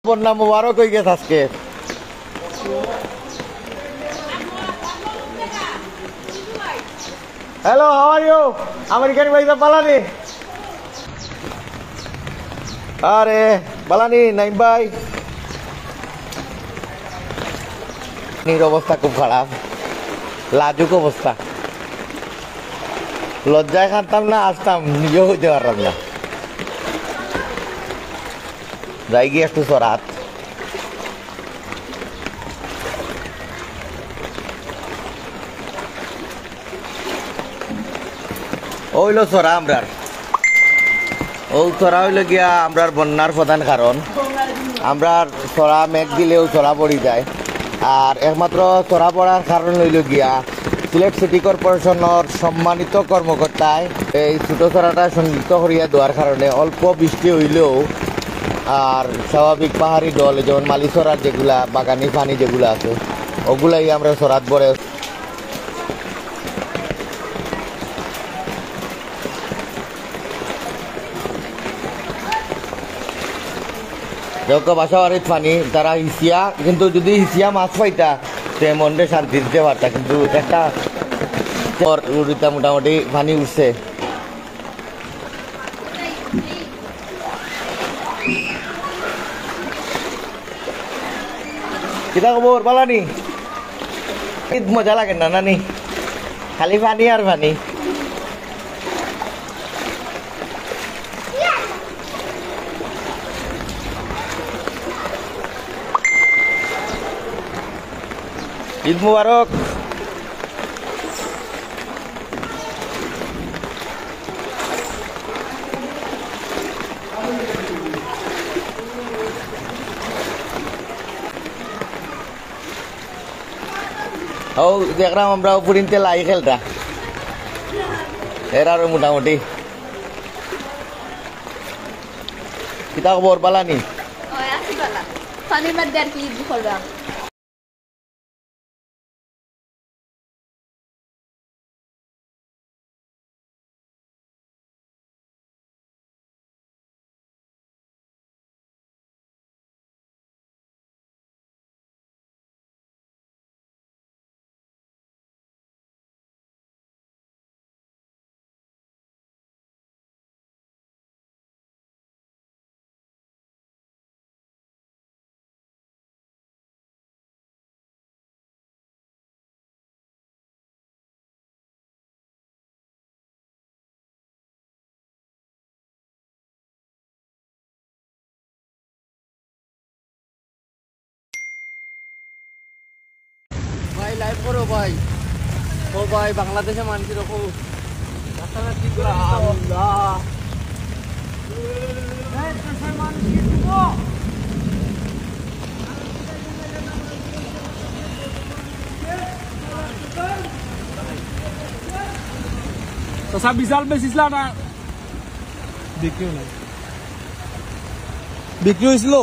বন্যা মুবারক হয়ে গেছে আজকে। Hello, how are you? American ভাই বালানি। আরে বালানি নাইম ভাই, অবস্থা খুব খারাপ, লাজুক অবস্থা। লজ্জায় খাতাম না, আসতাম নিজেও হইতে পারলাম না। যাই গিয়ে একটু সরাত। ওইলো সরা আমরার, ও সরা হইল গিয়া আমরার বন্যার প্রধান কারণ। আমরার সরা মেঘ দিলেও সরা পড়ি যায়। আর একমাত্র সরা পড়ার কারণ হইল গিয়া সিলেট সিটি কর্পোরেশনের সম্মানিত কর্মকর্তায় এই ছোট সরাটা সংযুক্ত করিয়া দেওয়ার কারণে অল্প বৃষ্টি হইলেও আর স্বাভাবিক পাহাড়ি ডল যেমন মালিসরার যেগুলা বাগানি পানি যেগুলো আছে ওগুলাই আমরা সরাত পরে বাসাবাড়ির পানি তারা হিসিয়া, কিন্তু যদি হিসিয়া মাছ পাইতা সে মনে শান্তি দিতে পারতা, কিন্তু একটা মোটামুটি পানি উঠছে। কিতা খবর বালানি? মজা লাগে না নানি? খালি পানি আর পানি। ঈদ মুবারক। ও দেখলাম আমরা পুরিনতে লাই খেলটা এর আরো মোটামুটি। কিতা খবর বালানি? ভাই লাইভ করো ভাই। ও ভাই বাংলাদেশে মানুষের খুব বিশাল বেশিছিল না, বিক্রি হয়েছিল।